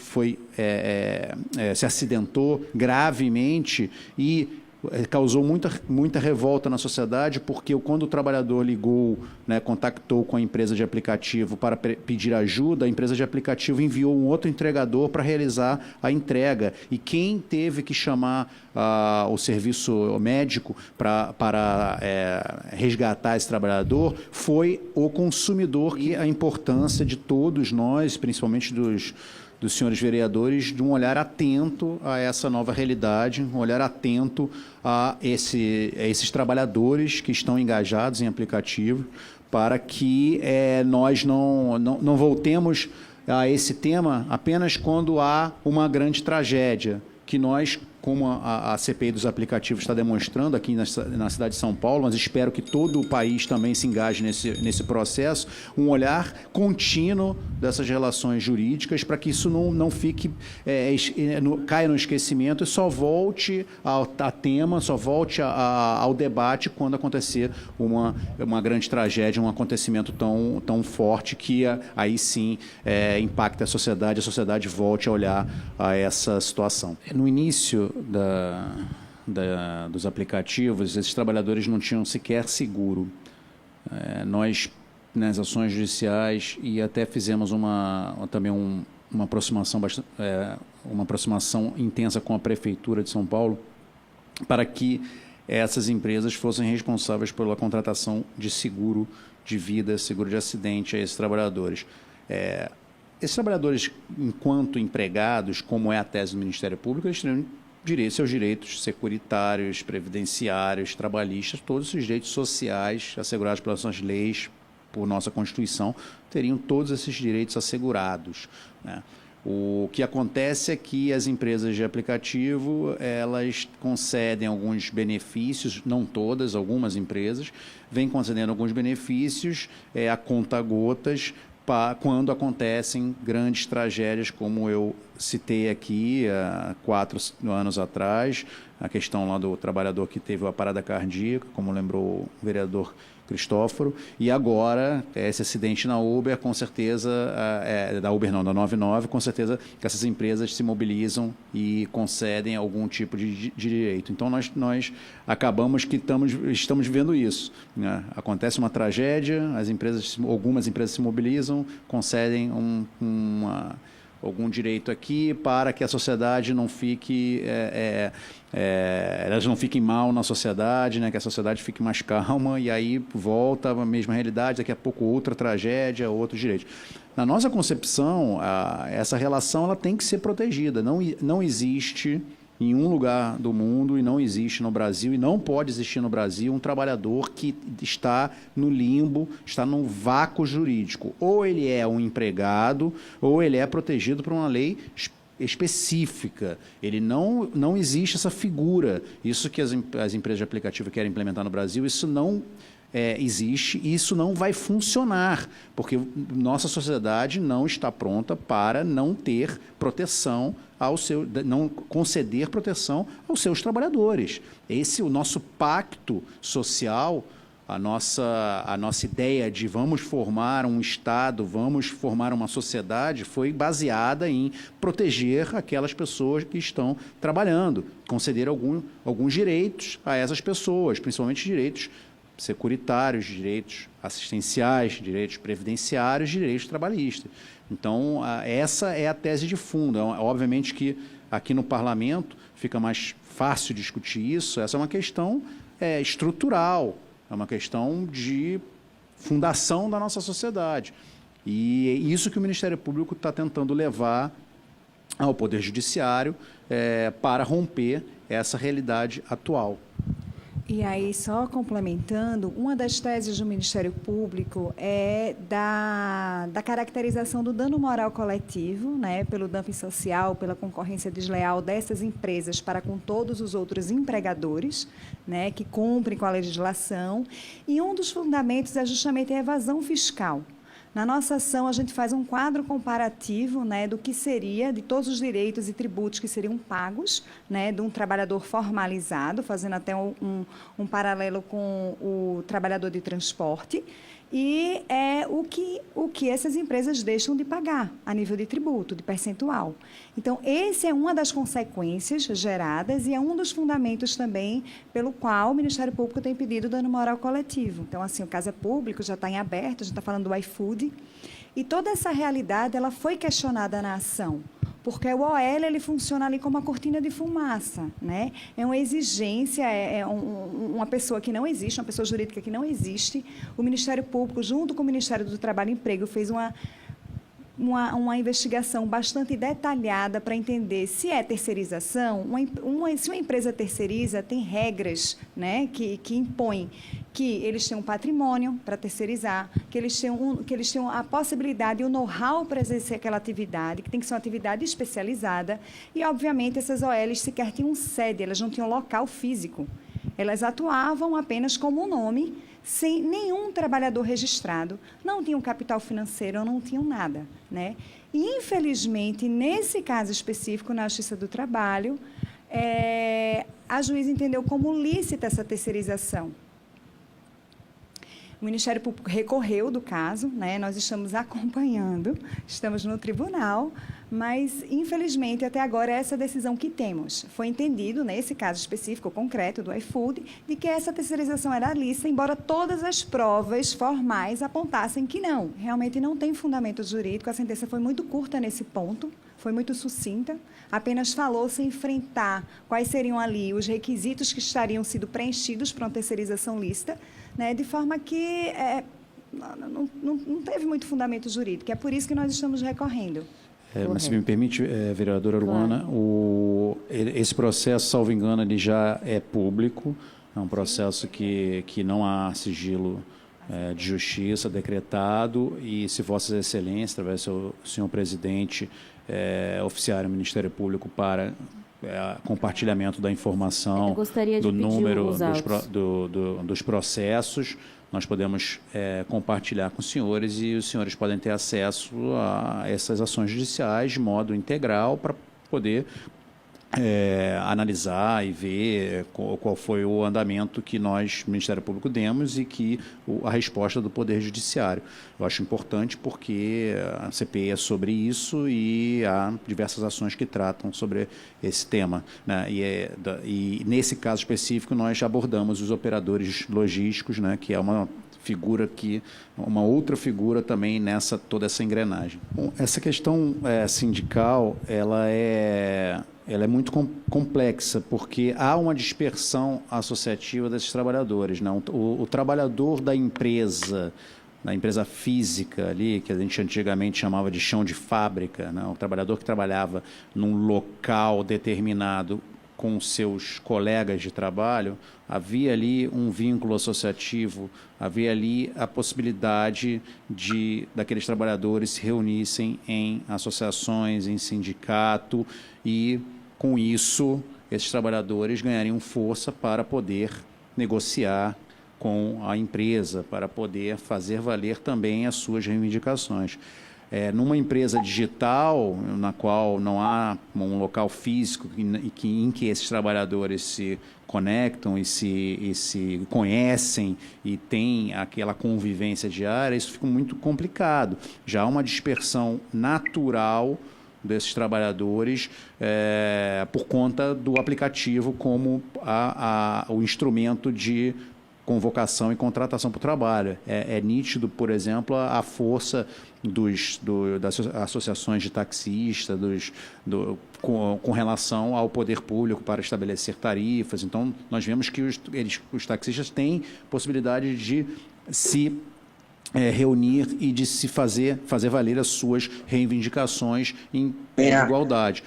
se acidentou gravemente e causou muita revolta na sociedade, porque quando o trabalhador ligou, né, contactou com a empresa de aplicativo para pedir ajuda, a empresa de aplicativo enviou um outro entregador para realizar a entrega. E quem teve que chamar o serviço médico para resgatar esse trabalhador foi o consumidor. E a importância de todos nós, principalmente dos senhores vereadores, de um olhar atento a essa nova realidade, um olhar atento a esses trabalhadores que estão engajados em aplicativo, para que nós não voltemos a esse tema apenas quando há uma grande tragédia, que nós, como a CPI dos aplicativos está demonstrando aqui na cidade de São Paulo, mas espero que todo o país também se engaje nesse processo, um olhar contínuo dessas relações jurídicas para que isso não fique, caia no esquecimento e só volte a tema, só volte ao debate quando acontecer uma grande tragédia, um acontecimento tão forte que aí sim impacta a sociedade volte a olhar a essa situação. No início dos aplicativos, esses trabalhadores não tinham sequer seguro. Nós, nas ações judiciais, e até fizemos uma aproximação intensa com a Prefeitura de São Paulo, para que essas empresas fossem responsáveis pela contratação de seguro de vida, seguro de acidente a esses trabalhadores. Esses trabalhadores, enquanto empregados, como é a tese do Ministério Público, eles teriam seus direitos securitários, previdenciários, trabalhistas, todos os direitos sociais assegurados pelas nossas leis, por nossa Constituição, teriam todos esses direitos assegurados, né? O que acontece é que as empresas de aplicativo, elas concedem alguns benefícios, não todas, algumas empresas, vêm concedendo alguns benefícios a conta-gotas, quando acontecem grandes tragédias, como eu citei aqui há 4 anos atrás, a questão lá do trabalhador que teve a parada cardíaca, como lembrou o vereador Cristóforo, e agora esse acidente na Uber, com certeza, da Uber não, da 99, com certeza que essas empresas se mobilizam e concedem algum tipo de direito. Então, nós acabamos que estamos vendo isso, né? Acontece uma tragédia, algumas empresas se mobilizam, concedem algum direito aqui para que a sociedade não fique, elas não fiquem mal na sociedade, né? Que a sociedade fique mais calma, e aí volta a mesma realidade, daqui a pouco outra tragédia, outro direito. Na nossa concepção, essa relação ela tem que ser protegida. Não existe em um lugar do mundo, e não existe no Brasil, e não pode existir no Brasil, um trabalhador que está no limbo, está num vácuo jurídico. Ou ele é um empregado, ou ele é protegido por uma lei específica. Ele não existe essa figura. Isso que as empresas de aplicativo querem implementar no Brasil, isso não existe, e isso não vai funcionar, porque nossa sociedade não está pronta para não ter proteção não conceder proteção aos seus trabalhadores. Esse é o nosso pacto social, a nossa ideia de vamos formar um Estado, vamos formar uma sociedade, foi baseada em proteger aquelas pessoas que estão trabalhando, conceder alguns direitos a essas pessoas, principalmente direitos securitários, direitos assistenciais, direitos previdenciários, direitos trabalhistas. Então, essa é a tese de fundo. Obviamente que aqui no Parlamento fica mais fácil discutir isso. Essa é uma questão estrutural, é uma questão de fundação da nossa sociedade. E é isso que o Ministério Público está tentando levar ao Poder Judiciário para romper essa realidade atual. E aí, só complementando, uma das teses do Ministério Público é da caracterização do dano moral coletivo, né, pelo dumping social, pela concorrência desleal dessas empresas para com todos os outros empregadores, né, que cumprem com a legislação. E um dos fundamentos é justamente a evasão fiscal. Na nossa ação, a gente faz um quadro comparativo, né, do que seria, de todos os direitos e tributos que seriam pagos, né, de um trabalhador formalizado, fazendo até um paralelo com o trabalhador de transporte, e o que essas empresas deixam de pagar a nível de tributo, de percentual. Então, essa é uma das consequências geradas e é um dos fundamentos também pelo qual o Ministério Público tem pedido dano moral coletivo. Então, assim, o caso é público, já está em aberto, a gente está falando do iFood, e toda essa realidade ela foi questionada na ação, porque o OL ele funciona ali como uma cortina de fumaça, né? É uma exigência, uma pessoa que não existe, uma pessoa jurídica que não existe. O Ministério Público, junto com o Ministério do Trabalho e Emprego, fez uma investigação bastante detalhada para entender se é terceirização. Se uma empresa terceiriza, tem regras, né, que impõem que eles tenham um patrimônio para terceirizar, que eles tenham a possibilidade e o know-how para exercer aquela atividade, que tem que ser uma atividade especializada. E, obviamente, essas OLs sequer tinham sede, elas não tinham local físico. Elas atuavam apenas como um nome, sem nenhum trabalhador registrado, não tinham capital financeiro, não tinham nada, né? E, infelizmente, nesse caso específico, na Justiça do Trabalho, a juíza entendeu como lícita essa terceirização. O Ministério Público recorreu do caso, né? Nós estamos acompanhando, estamos no tribunal, mas, infelizmente, até agora, essa é a decisão que temos. Foi entendido, nesse caso específico, concreto, do iFood, de que essa terceirização era lícita, embora todas as provas formais apontassem que não. Realmente não tem fundamento jurídico, a sentença foi muito curta nesse ponto, foi muito sucinta, apenas falou sem enfrentar quais seriam ali os requisitos que estariam sido preenchidos para uma terceirização lícita, né, de forma que não teve muito fundamento jurídico. É por isso que nós estamos recorrendo. Mas se me permite, vereadora Luana, claro. Esse processo, salvo engano, ele já é público, é um processo que não há sigilo de justiça decretado, e se Vossas Excelências, através do senhor presidente, oficiar o Ministério Público para compartilhamento da informação, do número dos processos. Nós podemos compartilhar com os senhores e os senhores podem ter acesso a essas ações judiciais de modo integral para poder analisar e ver qual foi o andamento que nós, Ministério Público, demos e que a resposta do Poder Judiciário. Eu acho importante porque a CPI é sobre isso e há diversas ações que tratam sobre esse tema, né? E nesse caso específico nós abordamos os operadores logísticos, né, que é uma outra figura também nessa toda essa engrenagem. Bom, essa questão sindical, ela é muito complexa, porque há uma dispersão associativa desses trabalhadores, né? O trabalhador da empresa física ali, que a gente antigamente chamava de chão de fábrica, né? O trabalhador que trabalhava num local determinado com seus colegas de trabalho, havia ali um vínculo associativo, havia ali a possibilidade daqueles trabalhadores se reunissem em associações, em sindicato, e com isso esses trabalhadores ganhariam força para poder negociar com a empresa, para poder fazer valer também as suas reivindicações. Numa empresa digital, na qual não há um local físico em que esses trabalhadores se conectam e se conhecem e têm aquela convivência diária, isso fica muito complicado. Já há uma dispersão natural desses trabalhadores por conta do aplicativo como o instrumento de convocação e contratação para o trabalho. É nítido, por exemplo, a força das associações de taxistas, com relação ao poder público para estabelecer tarifas. Então, nós vemos que os taxistas têm possibilidade de se reunir e de se fazer valer as suas reivindicações em igualdade.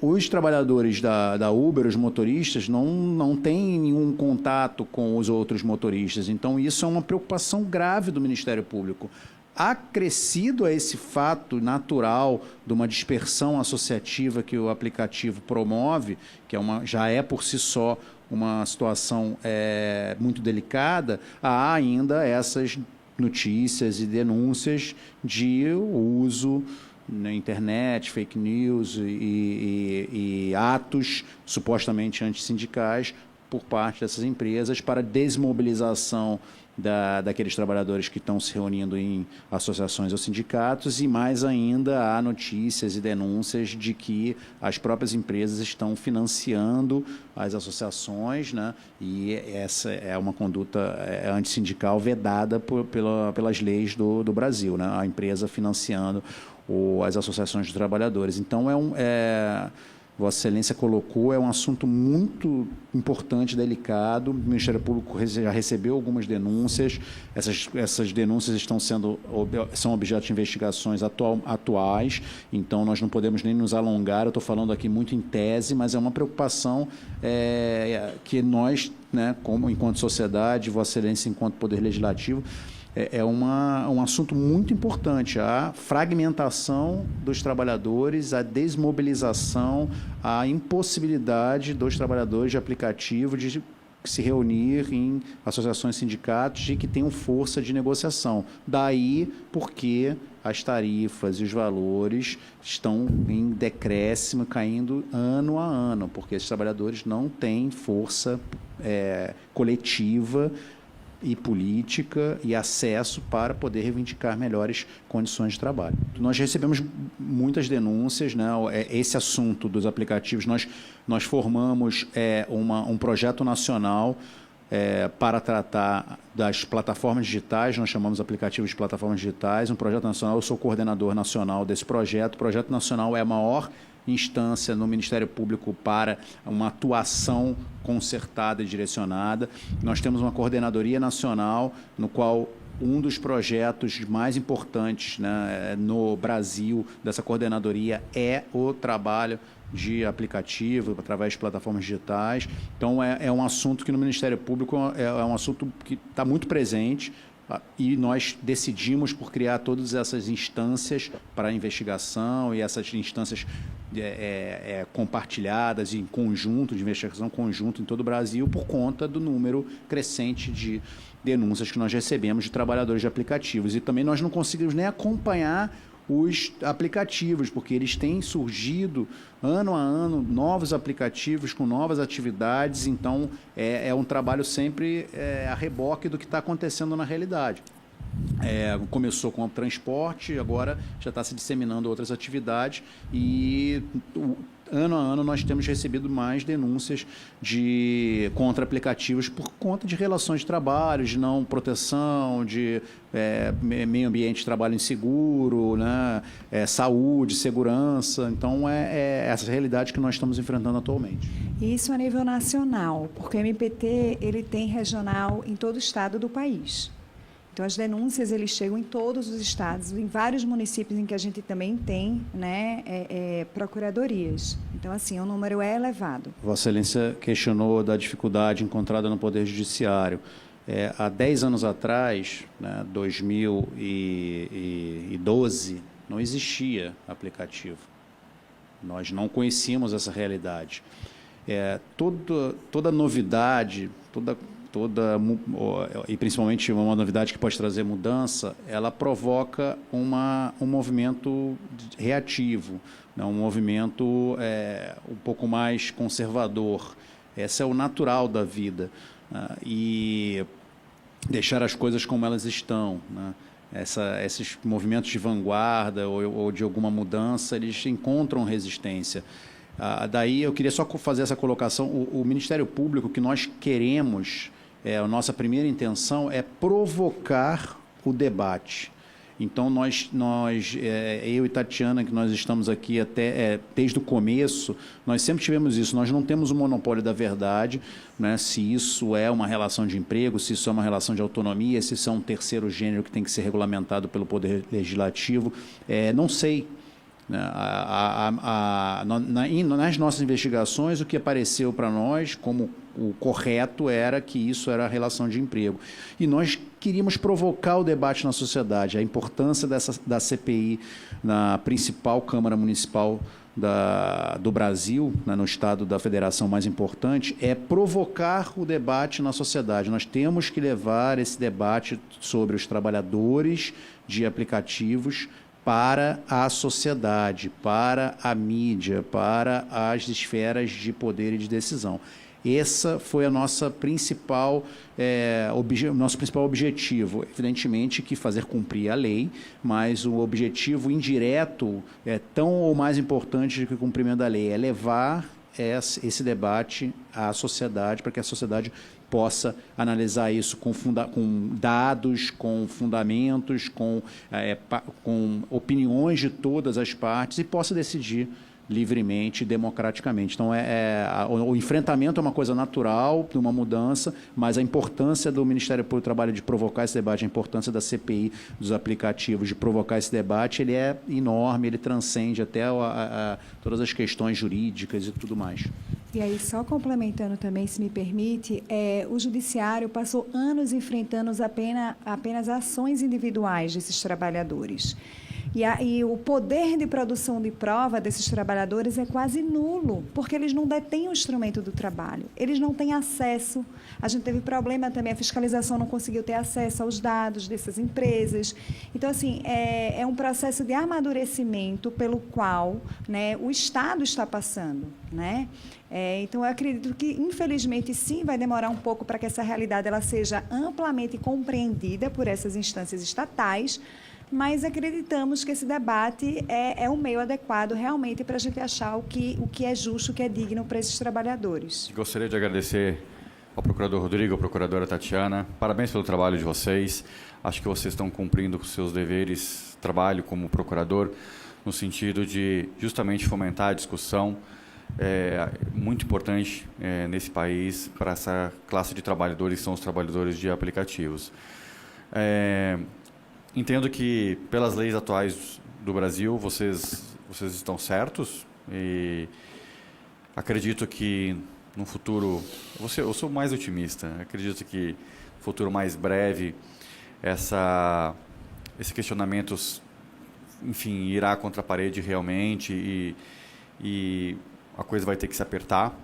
Os trabalhadores da Uber, os motoristas, não têm nenhum contato com os outros motoristas. Então, isso é uma preocupação grave do Ministério Público. Acrescido a esse fato natural de uma dispersão associativa que o aplicativo promove, que já é por si só uma situação muito delicada, há ainda essas notícias e denúncias de uso na internet, fake news e atos supostamente antissindicais por parte dessas empresas para desmobilização daqueles trabalhadores que estão se reunindo em associações ou sindicatos, e mais ainda há notícias e denúncias de que as próprias empresas estão financiando as associações, né? E essa é uma conduta antissindical vedada pelas leis do Brasil, né? A empresa financiando as associações de trabalhadores. Então, Vossa Excelência colocou, é um assunto muito importante, delicado. O Ministério Público já recebeu algumas denúncias. Essas denúncias são objeto de investigações atuais, então nós não podemos nem nos alongar. Eu estou falando aqui muito em tese, mas é uma preocupação que nós, né, enquanto sociedade, Vossa Excelência enquanto Poder Legislativo, é um assunto muito importante, a fragmentação dos trabalhadores, a desmobilização, a impossibilidade dos trabalhadores de aplicativo de se reunir em associações e sindicatos e que tenham força de negociação. Daí porque as tarifas e os valores estão em decréscimo, caindo ano a ano, porque esses trabalhadores não têm força coletiva e política e acesso para poder reivindicar melhores condições de trabalho. Nós recebemos muitas denúncias, né? Esse assunto dos aplicativos, nós formamos um projeto nacional para tratar das plataformas digitais, nós chamamos aplicativos de plataformas digitais, um projeto nacional, eu sou coordenador nacional desse projeto. O projeto nacional é a maior instância no Ministério Público para uma atuação concertada e direcionada. Nós temos uma coordenadoria nacional, no qual um dos projetos mais importantes, né, no Brasil dessa coordenadoria é o trabalho de aplicativo através de plataformas digitais. Então, é um assunto que no Ministério Público é um assunto que está muito presente. e nós decidimos por criar todas essas instâncias para investigação e essas instâncias compartilhadas em conjunto, de investigação conjunto em todo o Brasil, por conta do número crescente de denúncias que nós recebemos de trabalhadores de aplicativos. E também nós não conseguimos nem acompanhar os aplicativos, porque eles têm surgido ano a ano novos aplicativos com novas atividades, então é um trabalho sempre a reboque do que está acontecendo na realidade. Começou com o transporte, agora já está se disseminando outras atividades e ano a ano nós temos recebido mais denúncias contra aplicativos por conta de relações de trabalho, de não proteção, de meio ambiente de trabalho inseguro, né? Saúde, segurança. Então essa realidade que nós estamos enfrentando atualmente. Isso a nível nacional, porque o MPT ele tem regional em todo o estado do país. Então, as denúncias eles chegam em todos os estados, em vários municípios em que a gente também tem, né, procuradorias. Então, assim, o número é elevado. Vossa Excelência questionou da dificuldade encontrada no Poder Judiciário. Há 10 anos atrás, né, 2012, não existia aplicativo. Nós não conhecíamos essa realidade. Toda novidade, e principalmente uma novidade que pode trazer mudança, ela provoca um movimento reativo, né? Um movimento um pouco mais conservador. Esse é o natural da vida, né? E deixar as coisas como elas estão, né? Esses movimentos de vanguarda ou de alguma mudança, eles encontram resistência. Daí eu queria só fazer essa colocação. O Ministério Público, que nós queremos, a nossa primeira intenção é provocar o debate. Então, eu e Tatiana, que nós estamos aqui desde o começo, nós sempre tivemos isso. Nós não temos o monopólio da verdade, né? Se isso é uma relação de emprego, se isso é uma relação de autonomia, se isso é um terceiro gênero que tem que ser regulamentado pelo Poder Legislativo, não sei. Nas nossas investigações, o que apareceu para nós como o correto era que isso era a relação de emprego. E nós queríamos provocar o debate na sociedade, a importância da CPI na principal Câmara Municipal do Brasil, né, no estado da federação mais importante, é provocar o debate na sociedade. Nós temos que levar esse debate sobre os trabalhadores de aplicativos para a sociedade, para a mídia, para as esferas de poder e de decisão. Essa foi a nossa nosso principal objetivo. Evidentemente que fazer cumprir a lei, mas o objetivo indireto é tão ou mais importante do que o cumprimento da lei, é levar esse debate à sociedade, para que a sociedade possa analisar isso com dados, com fundamentos, com opiniões de todas as partes e possa decidir livremente e democraticamente. Então, o enfrentamento é uma coisa natural de uma mudança, mas a importância do Ministério Público do Trabalho de provocar esse debate, a importância da CPI dos aplicativos de provocar esse debate, ele é enorme, ele transcende até todas as questões jurídicas e tudo mais. E aí, só complementando também, se me permite, o Judiciário passou anos enfrentando apenas ações individuais desses trabalhadores. E o poder de produção de prova desses trabalhadores é quase nulo, porque eles não detêm o instrumento do trabalho, eles não têm acesso. A gente teve problema também, a fiscalização não conseguiu ter acesso aos dados dessas empresas. Então, assim, é um processo de amadurecimento pelo qual, né, o Estado está passando, né? Então, eu acredito que, infelizmente, sim, vai demorar um pouco para que essa realidade ela seja amplamente compreendida por essas instâncias estatais, mas acreditamos que esse debate é um meio adequado realmente para a gente achar o que é justo, o que é digno para esses trabalhadores. Gostaria de agradecer ao procurador Rodrigo, à procuradora Tatiana. Parabéns pelo trabalho de vocês. Acho que vocês estão cumprindo com seus deveres, trabalho como procurador, no sentido de justamente fomentar a discussão. Muito importante nesse país para essa classe de trabalhadores que são os trabalhadores de aplicativos. Entendo que, pelas leis atuais do Brasil, vocês estão certos e acredito que no futuro... Eu sou mais otimista. Acredito que no futuro mais breve esse questionamento, enfim, irá contra a parede realmente e a coisa vai ter que se apertar.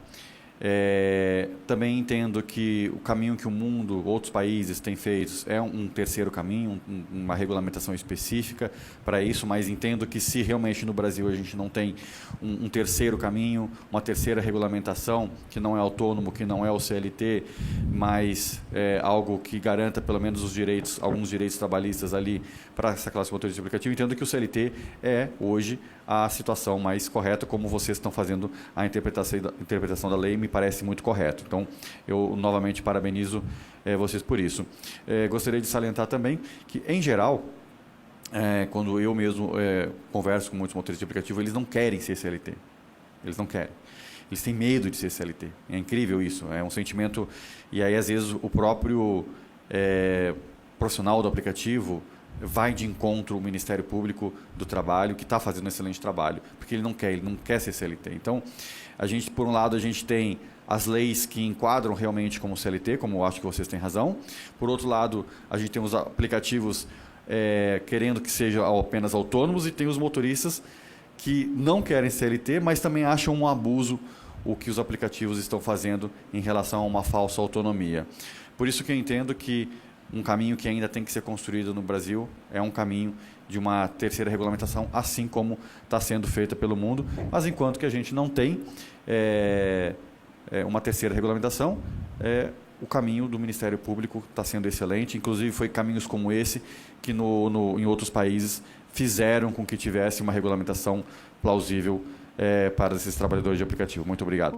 Também entendo que o caminho que o mundo, outros países têm feito é um terceiro caminho, uma regulamentação específica para isso, mas entendo que se realmente no Brasil a gente não tem um terceiro caminho, uma terceira regulamentação, que não é autônomo, que não é o CLT, mas algo que garanta pelo menos os direitos, alguns direitos trabalhistas ali para essa classe de motorista de aplicativo, entendo que o CLT é hoje a situação mais correta, como vocês estão fazendo a interpretação da lei, me parece muito correto. Então, eu novamente parabenizo vocês por isso. Gostaria de salientar também que, em geral, quando eu mesmo converso com muitos motoristas de aplicativo, eles não querem ser CLT. Eles não querem. Eles têm medo de ser CLT. É incrível isso. É um sentimento... E aí, às vezes, o próprio profissional do aplicativo vai de encontro ao Ministério Público do Trabalho, que está fazendo um excelente trabalho, porque ele não quer ser CLT. Então, por um lado, a gente tem as leis que enquadram realmente como CLT, como eu acho que vocês têm razão. Por outro lado, a gente tem os aplicativos querendo que sejam apenas autônomos, e tem os motoristas que não querem CLT, mas também acham um abuso o que os aplicativos estão fazendo em relação a uma falsa autonomia. Por isso que eu entendo que um caminho que ainda tem que ser construído no Brasil é um caminho de uma terceira regulamentação, assim como está sendo feita pelo mundo, mas enquanto que a gente não tem uma terceira regulamentação, o caminho do Ministério Público está sendo excelente. Inclusive, foi caminhos como esse que em outros países fizeram com que tivesse uma regulamentação plausível para esses trabalhadores de aplicativo. Muito obrigado.